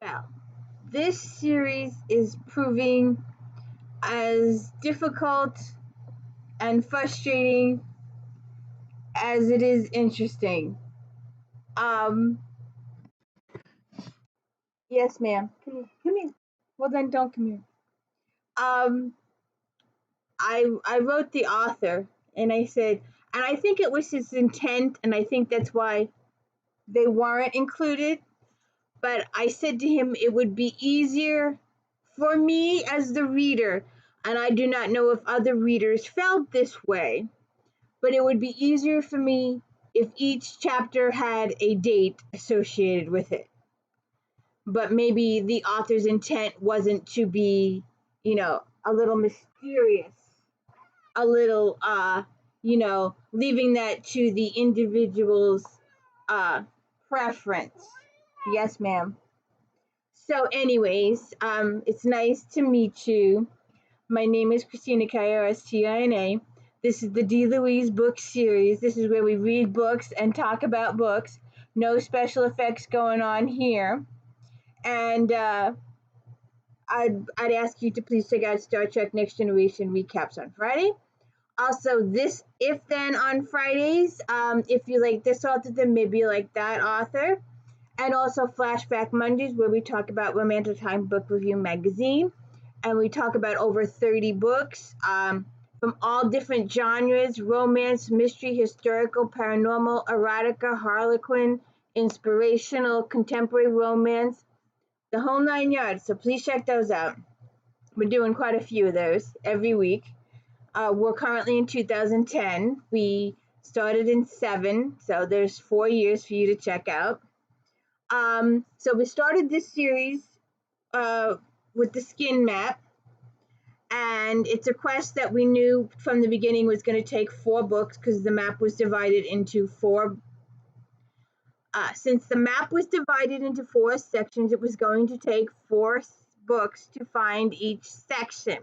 Well, this series is proving as difficult and frustrating as it is interesting. Um, yes, ma'am. Come here. Well, then don't come here. Um, I wrote the author, and I said, and I think it was his intent, and I think that's why they weren't included. But I said to him, it would be easier for me as the reader, and I do not know if other readers felt this way, but it would be easier for me if each chapter had a date associated with it. But maybe the author's intent wasn't to be, a little mysterious, a little, leaving that to the individual's uh, preference. Yes, ma'am. So, anyways, it's nice to meet you. My name is Christina K-O-S-T-I-N-A. This is the D. Louise book series. This is where we read books and talk about books. No special effects going on here. And I'd ask you to please check out Star Trek Next Generation recaps on Friday. Also, this If Then on Fridays. If you like this author, then maybe you like that author. And also Flashback Mondays, where we talk about Romantic Time Book Review Magazine. And we talk about over 30 books from all different genres: romance, mystery, historical, paranormal, erotica, harlequin, inspirational, contemporary romance, the whole nine yards. So please check those out. We're doing quite a few of those every week. We're currently in 2010. We started in 7, so there's 4 years for you to check out. So we started this series with the skin map, and it's a quest that we knew from the beginning was going to take 4 books because the map was divided into 4. Since the map was divided into 4 sections, it was going to take 4 books to find each section.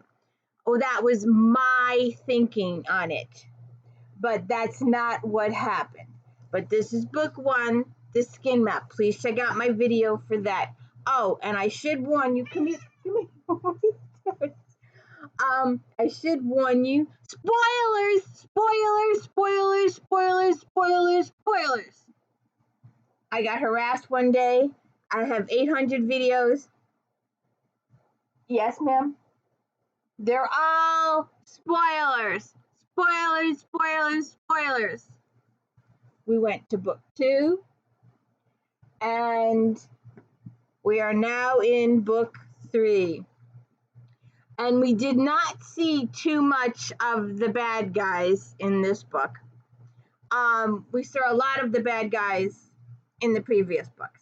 Oh, that was my thinking on it, but that's not what happened. But this is book 1, the skin map. Please check out my video for that. Oh, and I should warn you. Come here. I should warn you. Spoilers! Spoilers! Spoilers! Spoilers! Spoilers! Spoilers! I got harassed one day. I have 800 videos. Yes, ma'am. They're all spoilers. Spoilers, spoilers, spoilers. We went to book 2, and we are now in book 3. And we did not see too much of the bad guys in this book. We saw a lot of the bad guys in the previous books.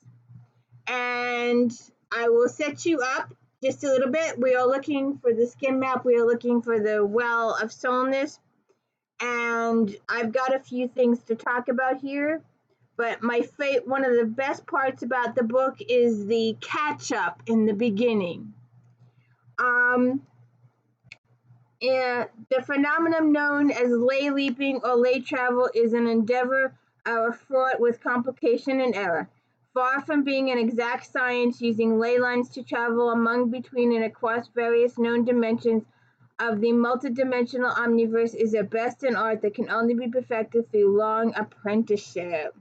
And I will set you up just a little bit. We are looking for the skin map. We are looking for the Well of Soulness. And I've got a few things to talk about here. But one of the best parts about the book is the catch-up in the beginning. The phenomenon known as ley leaping or ley travel is an endeavor fraught with complication and error. Far from being an exact science, using ley lines to travel among, between, and across various known dimensions of the multidimensional omniverse is at best an art that can only be perfected through long apprenticeship.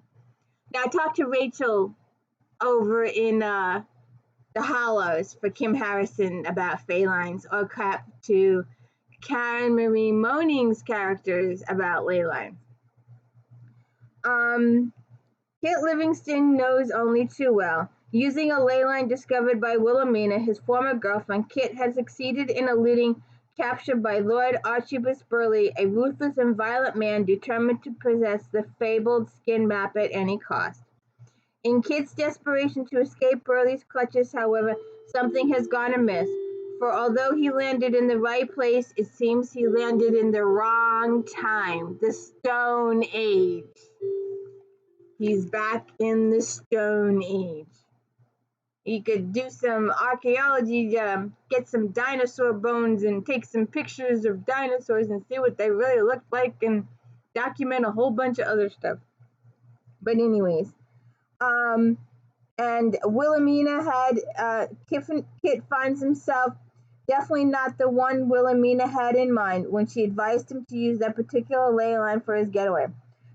Now, I talked to Rachel over in the Hollows for Kim Harrison about Fey lines, or crap to Karen Marie Moning's characters about ley lines. Kit Livingston knows only too well. Using a ley line discovered by Wilhelmina, his former girlfriend, Kit had succeeded in eluding capture by Lord Archibald Burleigh, a ruthless and violent man determined to possess the fabled skin map at any cost. In Kit's desperation to escape Burleigh's clutches, however, something has gone amiss. For although he landed in the right place, it seems he landed in the wrong time. The Stone Age. He's back in the Stone Age. He could do some archaeology, get some dinosaur bones and take some pictures of dinosaurs and see what they really looked like and document a whole bunch of other stuff. But anyways, and And Wilhelmina Kit finds himself definitely not the one Wilhelmina had in mind when she advised him to use that particular ley line for his getaway.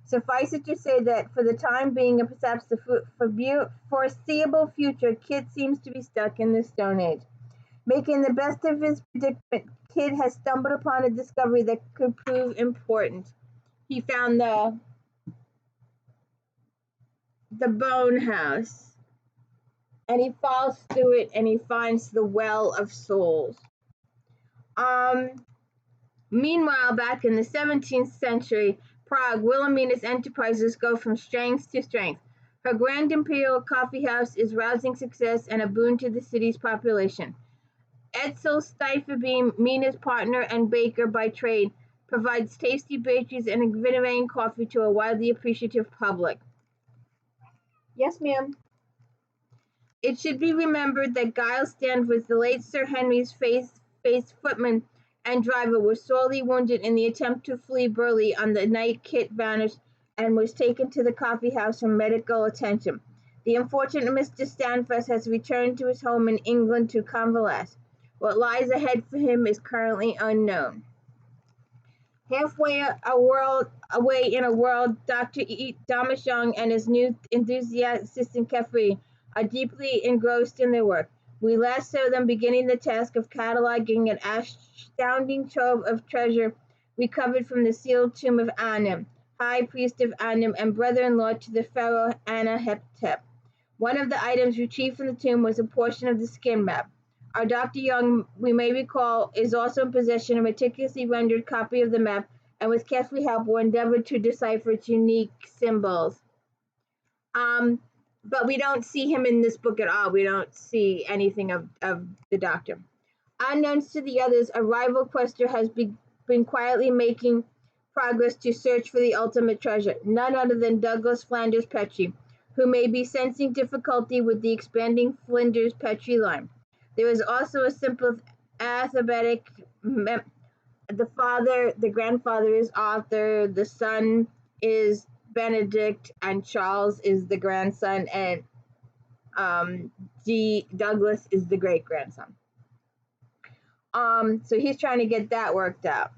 Suffice it to say that for the time being and perhaps the foreseeable future, Kit seems to be stuck in the Stone Age. Making the best of his predicament, Kit has stumbled upon a discovery that could prove important. He found the bone house, and he falls through it and he finds the well of souls. Meanwhile, back in the 17th century Prague, Wilhelmina's enterprises go from strength to strength. Her grand imperial coffee house is rousing success and a boon to the city's population. Edsel Steiferbeam, Mina's partner and baker by trade, provides tasty bakeries and invigorating coffee to a widely appreciative public. Yes, ma'am. It should be remembered that Giles Danvers, the late Sir Henry's face footman and driver, was sorely wounded in the attempt to flee Burleigh on the night Kit vanished and was taken to the coffee house for medical attention. The unfortunate Mr. Danvers has returned to his home in England to convalesce. What lies ahead for him is currently unknown. Halfway away in a world, Dr. Thomas Young and his new enthusiastic assistant Kefri are deeply engrossed in their work. We last saw them beginning the task of cataloging an astounding trove of treasure recovered from the sealed tomb of Anim, high priest of Anim and brother-in-law to the pharaoh Amenhotep. One of the items retrieved from the tomb was a portion of the skin map. Our Dr. Young, we may recall, is also in possession of a meticulously rendered copy of the map, and with careful help will endeavor to decipher its unique symbols. But we don't see him in this book at all. We don't see anything of the Doctor. Unknowns to the others, a rival quester has been quietly making progress to search for the ultimate treasure, none other than Douglas Flanders Petrie, who may be sensing difficulty with the expanding Flinders Petrie line. There is also a simple alphabetic. The grandfather is Arthur, the son is Benedict, and Charles is the grandson, and Douglas is the great grandson. So he's trying to get that worked out.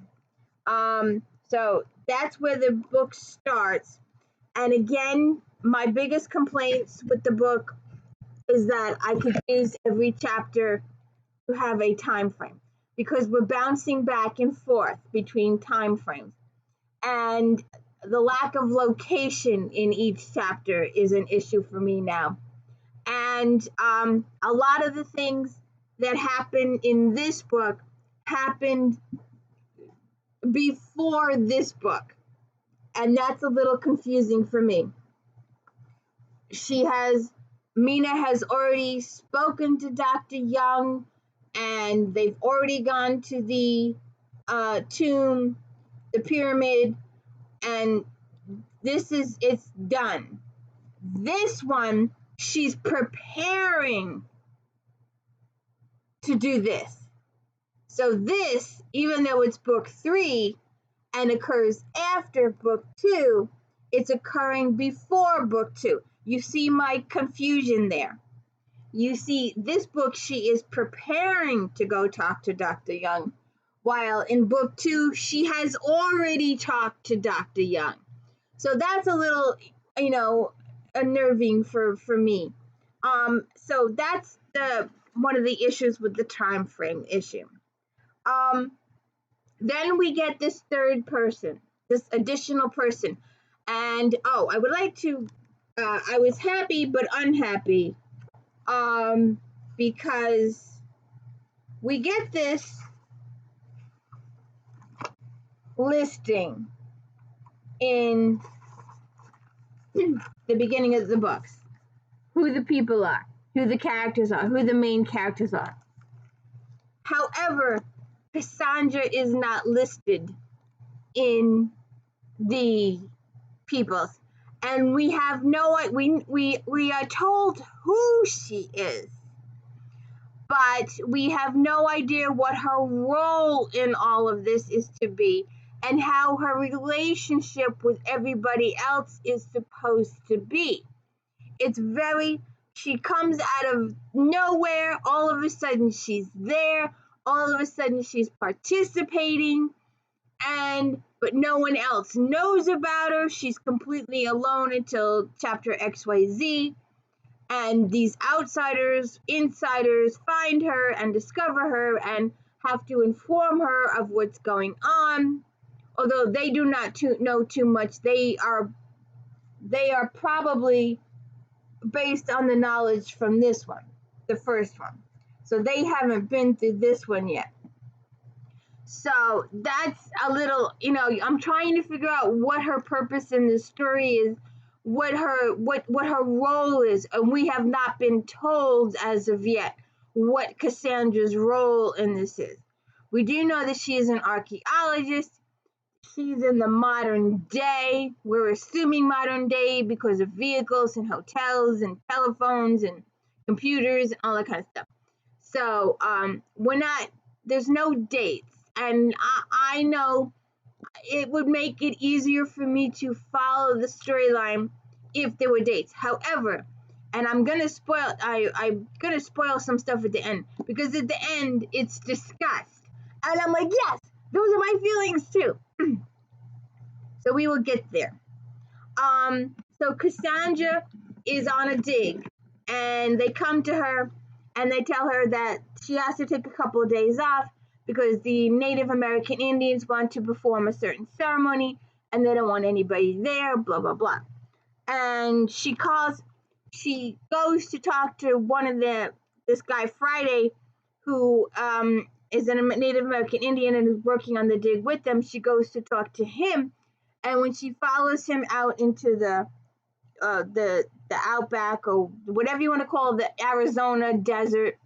So that's where the book starts. And again, my biggest complaints with the book is that I could use every chapter to have a time frame because we're bouncing back and forth between time frames. And the lack of location in each chapter is an issue for me now. And a lot of the things that happen in this book happened before this book. And that's a little confusing for me. Mina has already spoken to Dr. Young, and they've already gone to the tomb, the pyramid, and it's done. This one, she's preparing to do this. So this, even though it's book 3 and occurs after book 2, it's occurring before book 2. You see my confusion there. You see, this book, she is preparing to go talk to Dr. Young, while in book 2, she has already talked to Dr. Young. So that's a little, unnerving for me. So that's one of the issues with the time frame issue. Then we get this third person, this additional person. And, I would like to, I was happy but unhappy because we get this listing in the beginning of the books, who the people are, who the characters are, who the main characters are. However, Cassandra is not listed in the peoples, and we have we are told who she is, but we have no idea what her role in all of this is to be and how her relationship with everybody else is supposed to be. It's very She comes out of nowhere. All of a sudden, she's there. All of a sudden, she's participating, but no one else knows about her. She's completely alone until chapter XYZ. And these insiders find her and discover her and have to inform her of what's going on. Although they do not know too much, they are probably based on the knowledge from this one, the first one. So they haven't been through this one yet. So that's a little, I'm trying to figure out what her purpose in this story is, what her role is, and we have not been told as of yet what Cassandra's role in this is. We do know that she is an archaeologist. She's in the modern day. We're assuming modern day because of vehicles and hotels and telephones and computers and all that kind of stuff. So there's no dates. And I know it would make it easier for me to follow the storyline if there were dates. However, and I'm gonna spoil some stuff at the end, because at the end it's discussed. And I'm like, yes, those are my feelings too. So we will get there. So Cassandra is on a dig, and they come to her and they tell her that she has to take a couple of days off because the Native American Indians want to perform a certain ceremony and they don't want anybody there, blah, blah, blah. And she goes to talk to this guy Friday, who is a Native American Indian and is working on the dig with them. She goes to talk to him, and when she follows him out into the outback, or whatever you want to call the Arizona desert,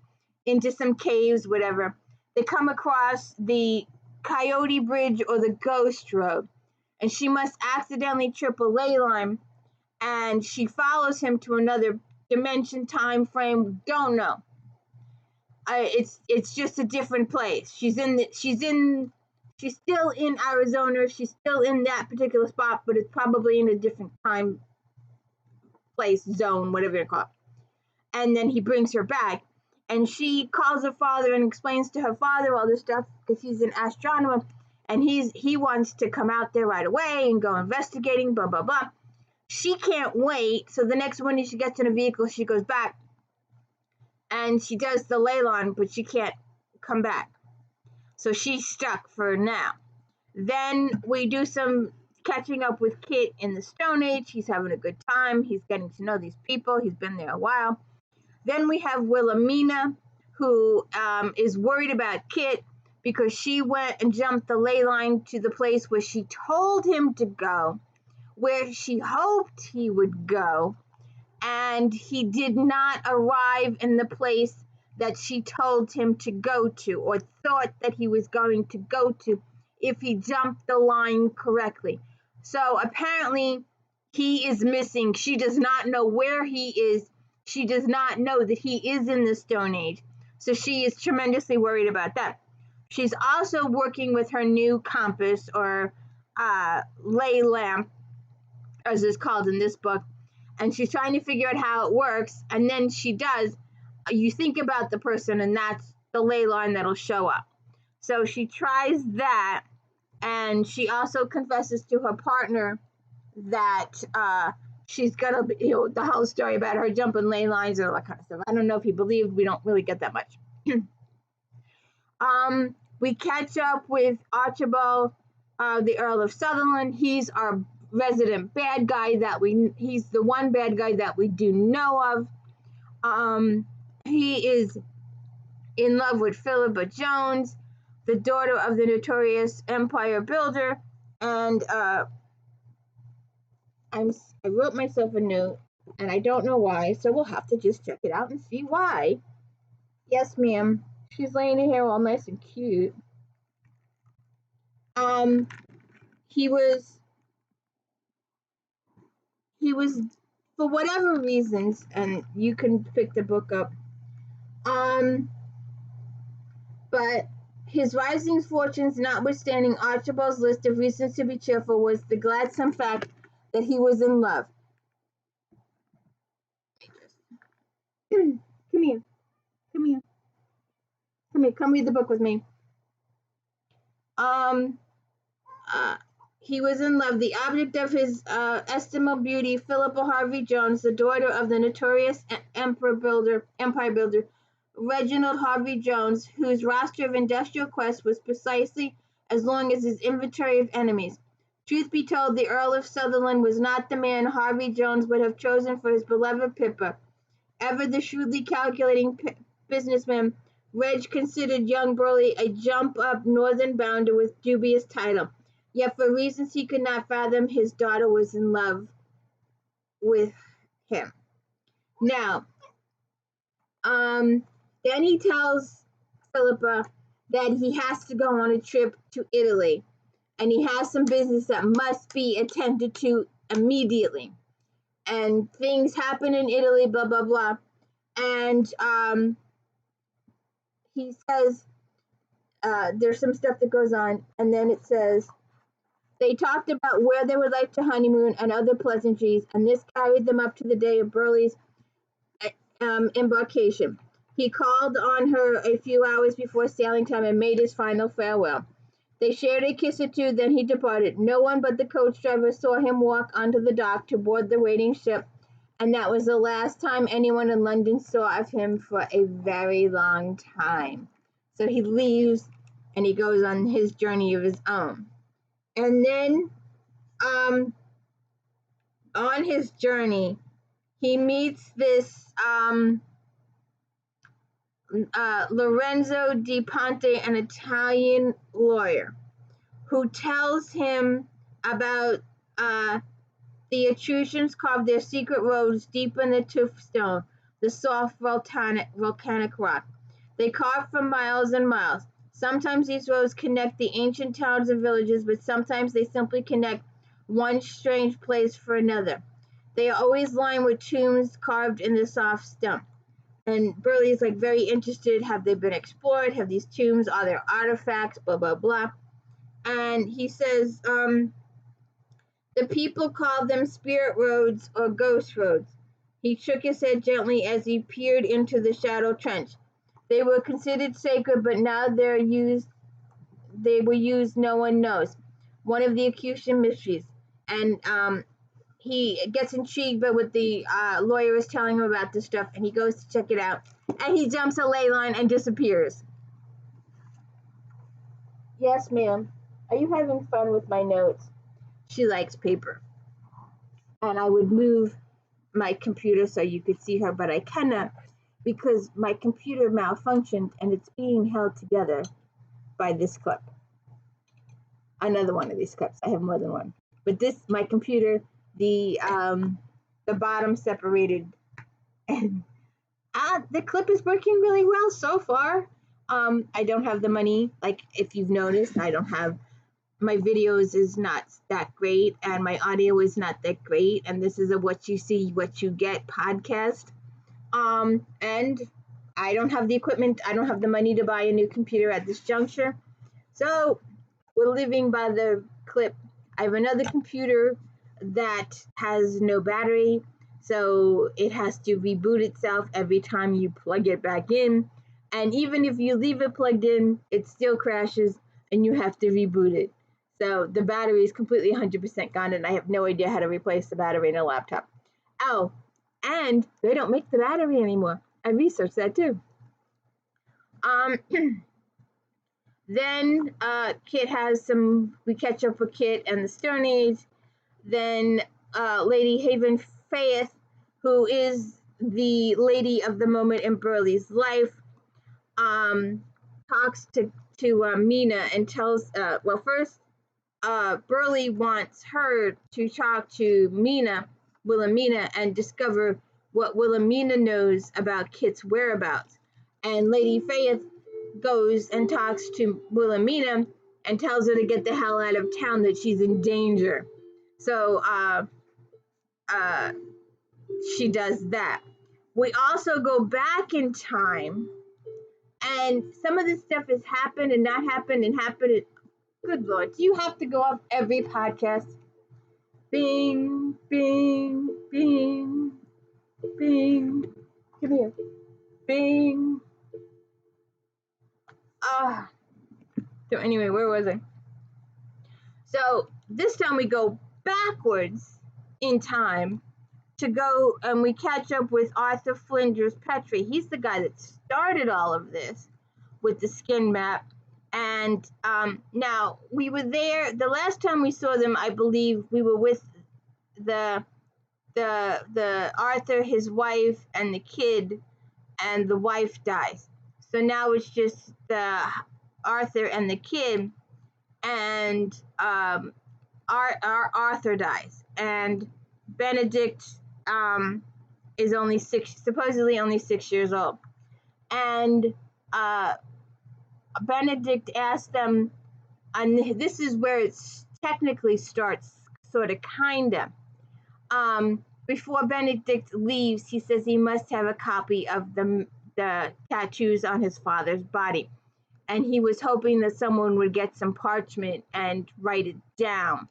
into some caves, whatever, they come across the Coyote Bridge or the Ghost Road, and she must accidentally trip a ley line, and she follows him to another dimension, time frame, don't know. It's just a different place. She's still in Arizona. She's still in that particular spot, but it's probably in a different time, place, zone, whatever you call it. And then he brings her back, and she calls her father and explains to her father all this stuff because he's an astronomer, and he wants to come out there right away and go investigating, blah, blah, blah. She can't wait, so the next morning she gets in a vehicle, she goes back, and she does the ley line, but she can't come back. So she's stuck for now. Then we do some catching up with Kit in the Stone Age. He's having a good time. He's getting to know these people. He's been there a while. Then we have Wilhelmina, who is worried about Kit because she went and jumped the ley line to the place where she told him to go, where she hoped he would go, and he did not arrive in the place that she told him to go to, or thought that he was going to go to if he jumped the line correctly. So apparently he is missing. She does not know where he is. She does not know that he is in the Stone Age. So she is tremendously worried about that. She's also working with her new compass, or ley lamp, as it's called in this book, and she's trying to figure out how it works. And then she does. You think about the person, and that's the ley line that'll show up. So she tries that, and she also confesses to her partner that she's gonna be, the whole story about her jumping ley lines and all that kind of stuff. I don't know if he believed. We don't really get that much. We catch up with Archibald, the Earl of Sutherland. He's our resident bad guy he's the one bad guy that we do know of. He is in love with Philippa Jones, the daughter of the notorious empire builder, and I wrote myself a note, and I don't know why, so we'll have to just check it out and see why. Yes, ma'am. She's laying her hair all nice and cute. He was, for whatever reasons, and you can pick the book up, but his rising fortunes notwithstanding, Archibald's list of reasons to be cheerful was the gladsome fact that he was in love. Come here. Come here. Come here. Come read the book with me. Um, uh, he was in love. The object of his estimable beauty, Philippa Harvey Jones, the daughter of the notorious empire builder Reginald Harvey Jones, whose roster of industrial quests was precisely as long as his inventory of enemies. Truth be told, the Earl of Sutherland was not the man Harvey Jones would have chosen for his beloved Pippa. Ever the shrewdly calculating businessman, Reg considered young Burleigh a jump-up northern bounder with dubious title. Yet for reasons he could not fathom, his daughter was in love with him. Now, then he tells Philippa that he has to go on a trip to Italy, and he has some business that must be attended to immediately. And things happen in Italy, blah, blah, blah. And he says there's some stuff that goes on, and then it says, they talked about where they would like to honeymoon and other pleasantries, and this carried them up to the day of Burleigh's embarkation. He called on her a few hours before sailing time and made his final farewell. They shared a kiss or two, then he departed. No one but the coach driver saw him walk onto the dock to board the waiting ship, and that was the last time anyone in London saw of him for a very long time. So he leaves, and he goes on his journey of his own. And then on his journey, he meets this Lorenzo Di Ponte, an Italian lawyer, who tells him about the Etruscans carved their secret roads deep in the tuff stone, the soft volcanic rock. They carved for miles and miles. Sometimes these roads connect the ancient towns and villages, but sometimes they simply connect one strange place for another. They are always lined with tombs carved in the soft stone. And Burleigh is like very interested. Have they been explored? Have these tombs? Are there artifacts? Blah, blah, blah. And he says the people call them spirit roads or ghost roads. He shook his head gently as he peered into the shadow trench. They were considered sacred, but now they were used no one knows. One of the Etruscan mysteries. And he gets intrigued by what the lawyer is telling him about this stuff, and he goes to check it out. And he jumps a ley line and disappears. Yes, ma'am. Are you having fun with my notes? She likes paper. And I would move my computer so you could see her, but I cannot because my computer malfunctioned and it's being held together by this clip. Another one of these clips. I have more than one. But this, my computer, the bottom separated, and the clip is working really well so far. I don't have the money, like if you've noticed, I don't have, my videos is not that great, and my audio is not that great, and this is a what you see, what you get podcast. And I don't have the equipment, I don't have the money to buy a new computer at this juncture. So we're living by the clip. I have another computer that has no battery, so it has to reboot itself every time you plug it back in. And even if you leave it plugged in, it still crashes and you have to reboot it. So the battery is completely 100% gone, and I have no idea how to replace the battery in a laptop. Oh, and they don't make the battery anymore. I researched that too. Then Kit has some, we catch up with Kit and the Stone Age. Then Lady Haven Faith, who is the lady of the moment in Burleigh's life, talks to Mina and tells, first Burleigh wants her to talk to Wilhelmina, and discover what Wilhelmina knows about Kit's whereabouts. And Lady Faith goes and talks to Wilhelmina and tells her to get the hell out of town, that she's in danger. So she does that. We also go back in time, and some of this stuff has happened and not happened and happened. Good Lord, do you have to go off every podcast? Bing, bing, bing, bing. Come here. Bing. So anyway, where was I? So this time we go backwards in time to go and we catch up with Arthur Flinders Petrie. He's the guy that started all of this with the skin map. And now we were there the last time we saw them. I believe we were with the Arthur, his wife, and the kid, and the wife dies. So now it's just the Arthur and the kid, and our Arthur dies, and Benedict is only supposedly only 6 years old, and Benedict asked them, and this is where it technically starts, sort of, kinda. Before Benedict leaves, he says he must have a copy of the tattoos on his father's body, and he was hoping that someone would get some parchment and write it down.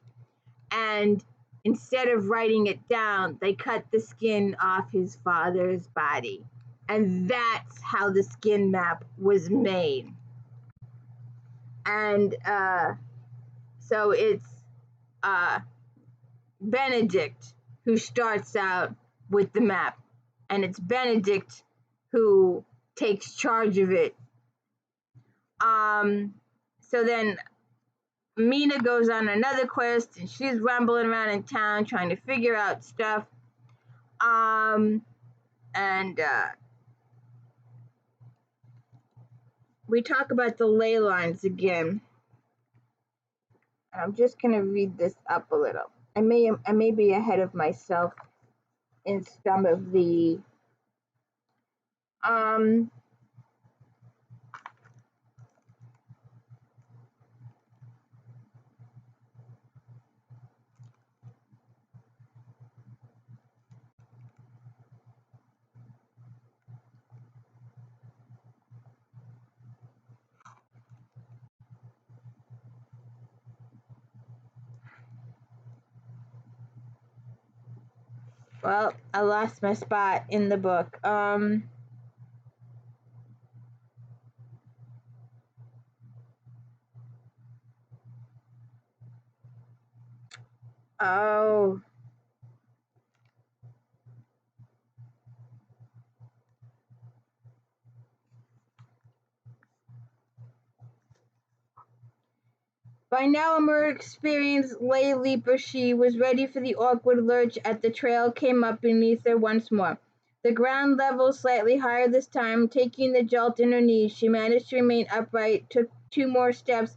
And instead of writing it down, they cut the skin off his father's body, and that's how the skin map was made. And so it's Benedict who starts out with the map, and it's Benedict who takes charge of it. So then Mina goes on another quest, and she's rambling around in town trying to figure out stuff. And we talk about the ley lines again. I'm just gonna read this up a little. I may be ahead of myself in some of the well, I lost my spot in the book. Oh. By now a more experienced lay leaper, she was ready for the awkward lurch as the trail came up beneath her once more. The ground level slightly higher this time. Taking the jolt in her knees, she managed to remain upright, took 2 more steps,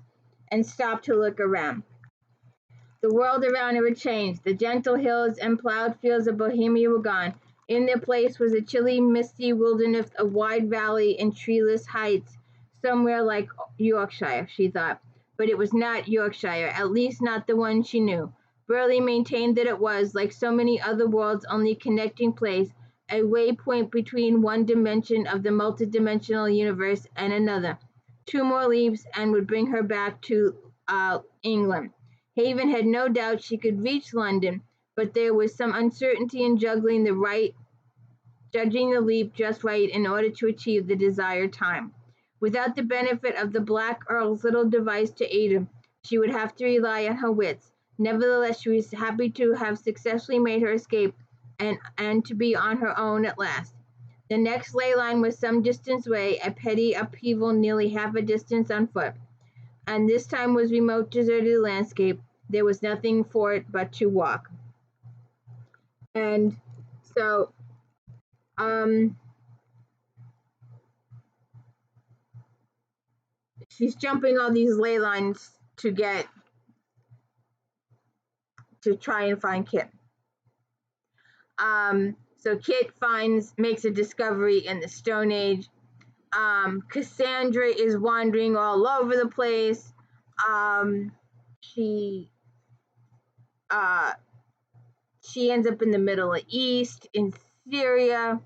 and stopped to look around. The world around her had changed. The gentle hills and plowed fields of Bohemia were gone. In their place was a chilly, misty wilderness of wide valley and treeless heights, somewhere like Yorkshire, she thought. But it was not Yorkshire, at least not the one she knew. Burleigh maintained that it was, like so many other worlds, only a connecting place, a waypoint between one dimension of the multidimensional universe and another. 2 more leaps and would bring her back to England. Haven had no doubt she could reach London, but there was some uncertainty in judging the leap just right in order to achieve the desired time. Without the benefit of the Black Earl's little device to aid her, she would have to rely on her wits. Nevertheless, she was happy to have successfully made her escape and to be on her own at last. The next ley line was some distance away, a petty upheaval nearly half a distance on foot, and this time was remote, deserted landscape. There was nothing for it but to walk. And so she's jumping all these ley lines to try and find Kit. So Kit makes a discovery in the Stone Age. Cassandra is wandering all over the place. She ends up in the Middle East, in Syria,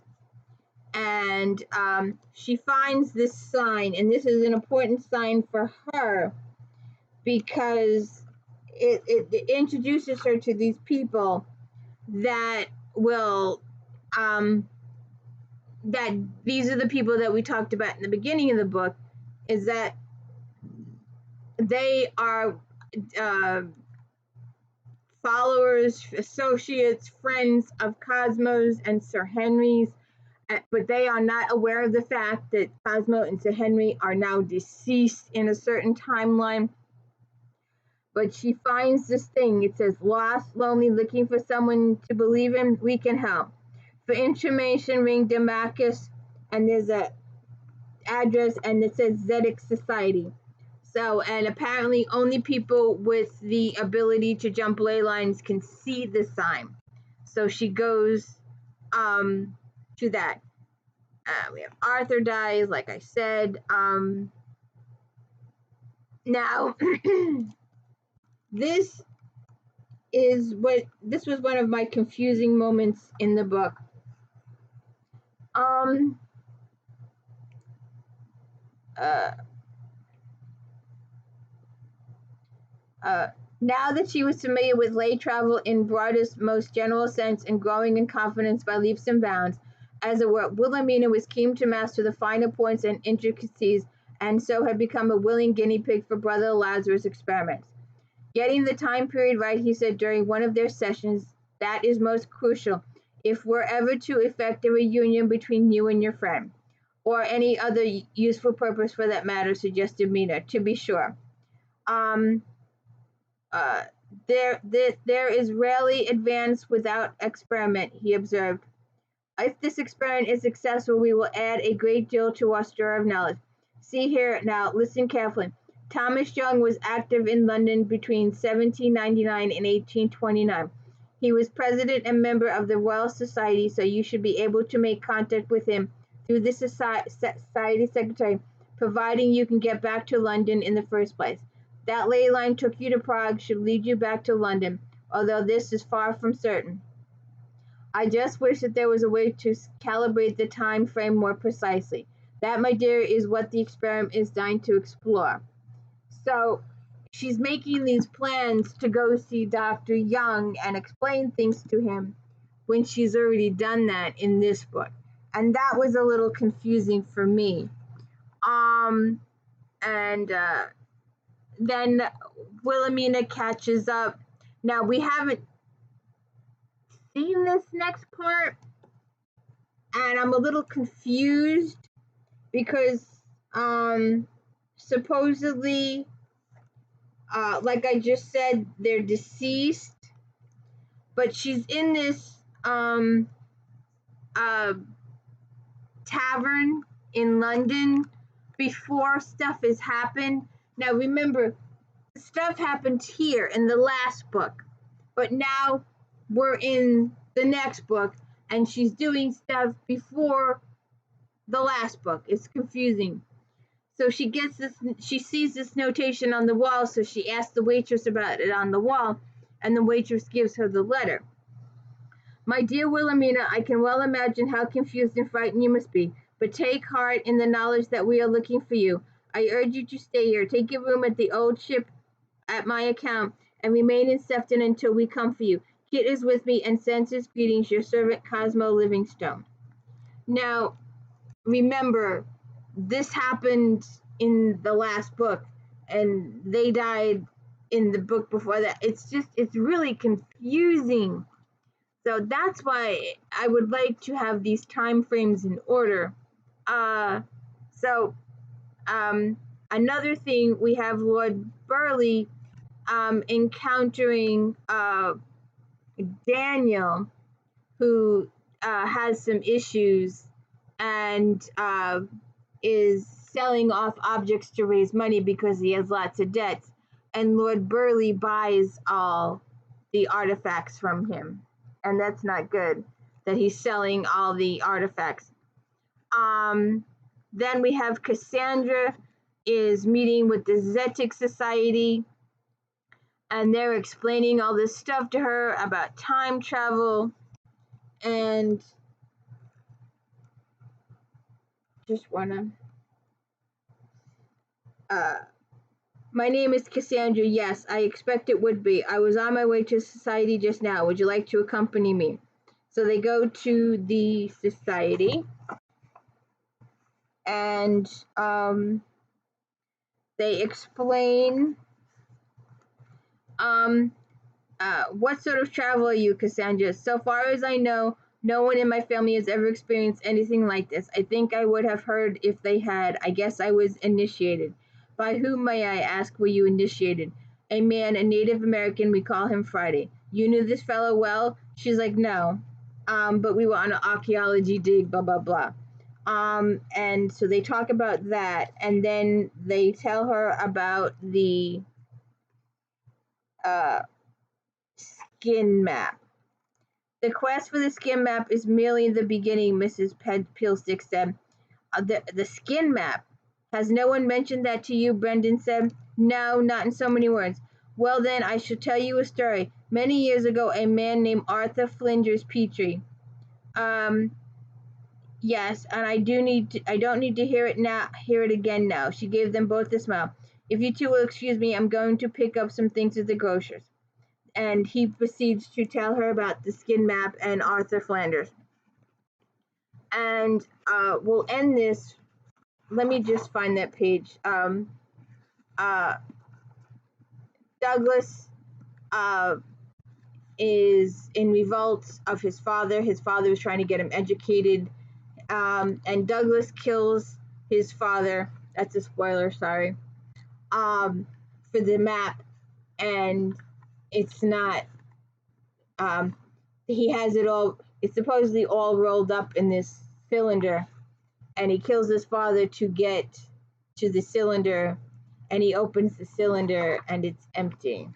and she finds this sign, and this is an important sign for her because it introduces her to these people that will that these are the people that we talked about in the beginning of the book, is that they are uh, followers, associates, friends of Cosmo's and Sir Henry's, but they are not aware of the fact that Cosmo and Sir Henry are now deceased in a certain timeline. But she finds this thing. It says, lost, lonely, looking for someone to believe in. We can help. For information, ring Damascus, and there's a address, and it says Zedek Society. So, and apparently only people with the ability to jump ley lines can see the sign. So she goes to that. We have Arthur dies, like I said. Now, this was one of my confusing moments in the book. Now that she was familiar with lay travel in broadest, most general sense and growing in confidence by leaps and bounds, as it were, Wilhelmina was keen to master the finer points and intricacies, and so had become a willing guinea pig for Brother Lazarus' experiments. Getting the time period right, he said during one of their sessions, that is most crucial if we're ever to effect a reunion between you and your friend, or any other useful purpose for that matter, suggested Mina, to be sure. There is rarely advance without experiment, he observed. If this experiment is successful, we will add a great deal to our store of knowledge. See here now, listen carefully. Thomas Young was active in London between 1799 and 1829. He was president and member of the Royal Society, so you should be able to make contact with him through the society secretary, providing you can get back to London in the first place. That ley line took you to Prague should lead you back to London, although this is far from certain. I just wish that there was a way to calibrate the time frame more precisely. That, my dear, is what the experiment is designed to explore. So she's making these plans to go see Dr. Young and explain things to him when she's already done that in this book. And that was a little confusing for me. Then Wilhelmina catches up. Now, we haven't seen this next part, and I'm a little confused because supposedly, like I just said, they're deceased, but she's in this tavern in London before stuff has happened. Now, remember, stuff happened here in the last book, but now we're in the next book and she's doing stuff before the last book. It's confusing. So she sees this notation on the wall, so she asks the waitress about it on the wall, and the waitress gives her the letter. My dear Wilhelmina, I can well imagine how confused and frightened you must be, but take heart in the knowledge that we are looking for you. I urge you to stay here. Take a room at the old ship at my account, and remain in Sefton until we come for you. Kit is with me and sends his greetings, your servant Cosmo Livingstone. Now, remember, this happened in the last book, and they died in the book before that. It's really confusing. So that's why I would like to have these time frames in order. Another thing, we have Lord Burleigh encountering Daniel, who has some issues and is selling off objects to raise money because he has lots of debts. And Lord Burleigh buys all the artifacts from him. And that's not good, that he's selling all the artifacts. Then we have Cassandra is meeting with the Zetic Society, and they're explaining all this stuff to her about time travel. And just wanna my name is Cassandra. Yes, I expect it would be. I was on my way to society just now. Would you like to accompany me? So they go to the society, and they explain what sort of travel are you, Cassandra? So far as I know, no one in my family has ever experienced anything like this. I think I would have heard if they had. I guess I was initiated. By whom, may I ask, were you initiated? A man, a Native American, we call him Friday. You knew this fellow well? She's like, no. But we were on an archaeology dig, blah, blah, blah. And so they talk about that, and then they tell her about the uh, skin map. The quest for the skin map is merely the beginning, Mrs. Peelstick said. The skin map. Has no one mentioned that to you? Brendan said. No, not in so many words. Well then, I shall tell you a story. Many years ago, a man named Arthur Flinders Petrie. Yes, and I don't need to hear it now. Hear it again now. She gave them both a smile. If you two will excuse me, I'm going to pick up some things at the grocer's. And he proceeds to tell her about the skin map and Arthur Flanders. And we'll end this. Let me just find that page. Douglas is in revolt of his father. His father was trying to get him educated, and Douglas kills his father. That's a spoiler, sorry. For the map, and it's not. He has it all. It's supposedly all rolled up in this cylinder, and he kills his father to get to the cylinder, and he opens the cylinder and it's empty.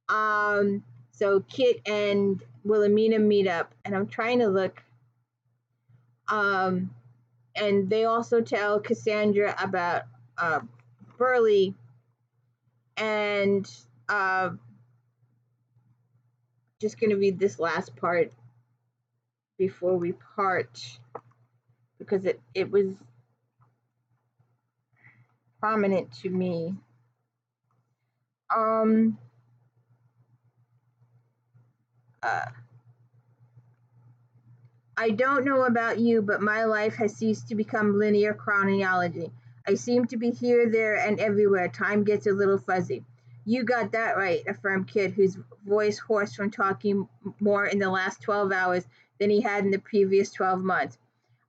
So Kit and Wilhelmina meet up, and I'm trying to look. And they also tell Cassandra about Burley, and just going to read this last part before we part, because it was prominent to me. I don't know about you, but my life has ceased to become linear chronology. I seem to be here, there, and everywhere. Time gets a little fuzzy. You got that right, affirmed Kid, whose voice hoarse from talking more in the last 12 hours than he had in the previous 12 months.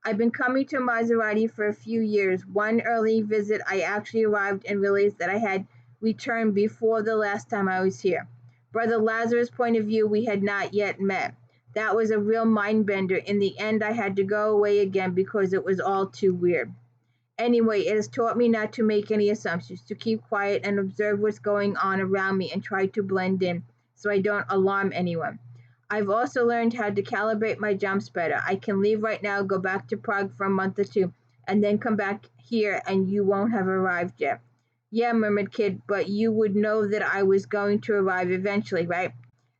I've been coming to Maserati for a few years. One early visit, I actually arrived and realized that I had returned before the last time I was here. Brother Lazarus' point of view, we had not yet met. That was a real mind-bender. In the end, I had to go away again because it was all too weird. Anyway, it has taught me not to make any assumptions, to keep quiet and observe what's going on around me and try to blend in so I don't alarm anyone. I've also learned how to calibrate my jumps better. I can leave right now, go back to Prague for a month or two, and then come back here and you won't have arrived yet. Yeah, murmured Kid, but you would know that I was going to arrive eventually, right?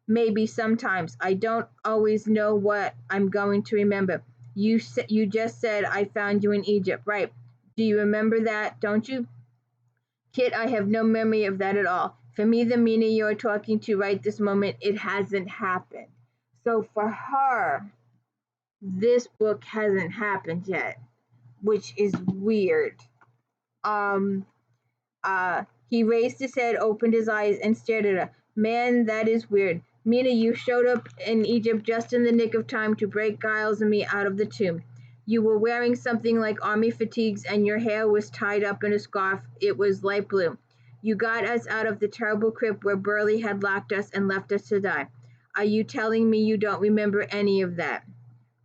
Maybe sometimes. I don't always know what I'm going to remember. You just said I found you in Egypt, right? Do you remember that, don't you? Kit, I have no memory of that at all. For me, the Mina you're talking to right this moment, it hasn't happened. So for her, this book hasn't happened yet, which is weird. He raised his head, opened his eyes, and stared at her. Man, that is weird. Mina, you showed up in Egypt just in the nick of time to break Giles and me out of the tomb. You were wearing something like army fatigues, and your hair was tied up in a scarf. It was light blue. You got us out of the terrible crypt where Burley had locked us and left us to die. Are you telling me you don't remember any of that?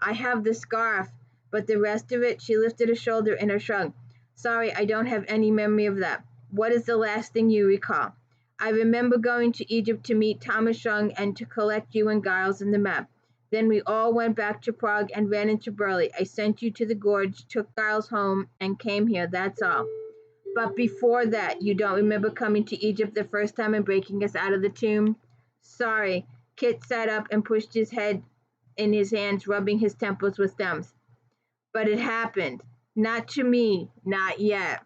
I have the scarf, but the rest of it, she lifted a shoulder in a shrug. Sorry, I don't have any memory of that. What is the last thing you recall? I remember going to Egypt to meet Thomas Young and to collect you and Giles in the map. Then we all went back to Prague and ran into Burley. I sent you to the gorge, took Giles home, and came here, that's all. But before that, you don't remember coming to Egypt the first time and breaking us out of the tomb? Sorry. Kit sat up and pushed his head in his hands, rubbing his temples with thumbs. But it happened. Not to me, not yet.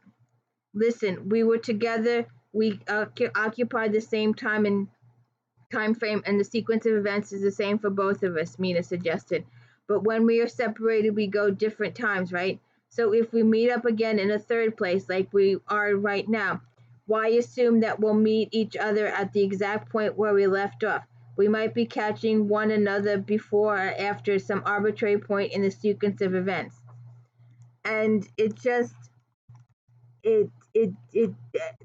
Listen, we were together, we occupied the same time frame, and the sequence of events is the same for both of us, Mina suggested. But when we are separated, we go different times, right? So if we meet up again in a third place like we are right now, why assume that we'll meet each other at the exact point where we left off? We might be catching one another before or after some arbitrary point in the sequence of events. And it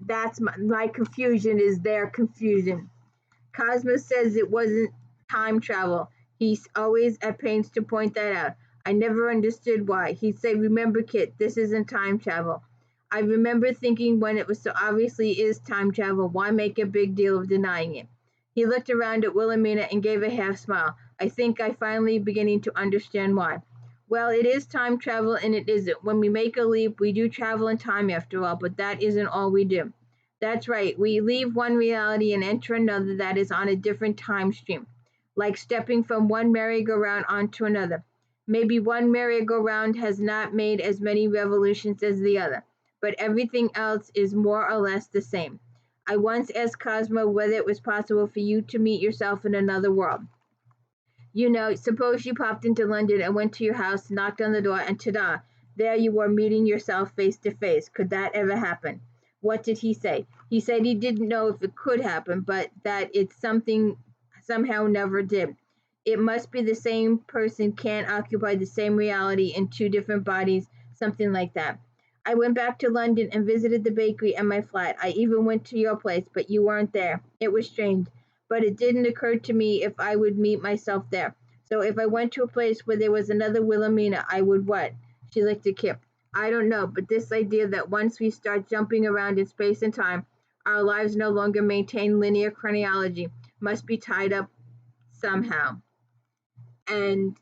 that's my confusion is their confusion. Cosmo says it wasn't time travel. He's always at pains to point that out. I never understood why. He'd say, "Remember, Kit, this isn't time travel." I remember thinking when it was so obviously is time travel, why make a big deal of denying it? He looked around at Wilhelmina and gave a half smile. I think I finally beginning to understand why. Well, it is time travel and it isn't. When we make a leap, we do travel in time after all, but that isn't all we do. That's right, we leave one reality and enter another that is on a different time stream, like stepping from one merry-go-round onto another. Maybe one merry-go-round has not made as many revolutions as the other, but everything else is more or less the same. I once asked Cosmo whether it was possible for you to meet yourself in another world. You know, suppose you popped into London and went to your house, knocked on the door, and ta-da, there you were meeting yourself face to face. Could that ever happen? What did he say? He said he didn't know if it could happen, but that it's something somehow never did. It must be the same person can't occupy the same reality in two different bodies, something like that. I went back to London and visited the bakery and my flat. I even went to your place, but you weren't there. It was strange, but it didn't occur to me if I would meet myself there. So if I went to a place where there was another Wilhelmina, I would what? She looked at Kip. I don't know, but this idea that once we start jumping around in space and time, our lives no longer maintain linear chronology must be tied up somehow. And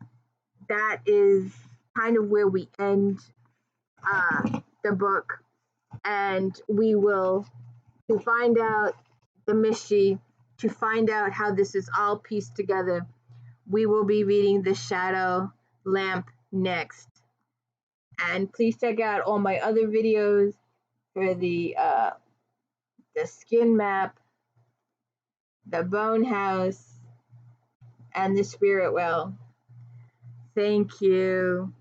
that is kind of where we end the book. And we will, to find out the mystery, to find out how this is all pieced together, we will be reading The Shadow Lamp next. And please check out all my other videos for the skin map, the bone house, and the spirit well. Thank you.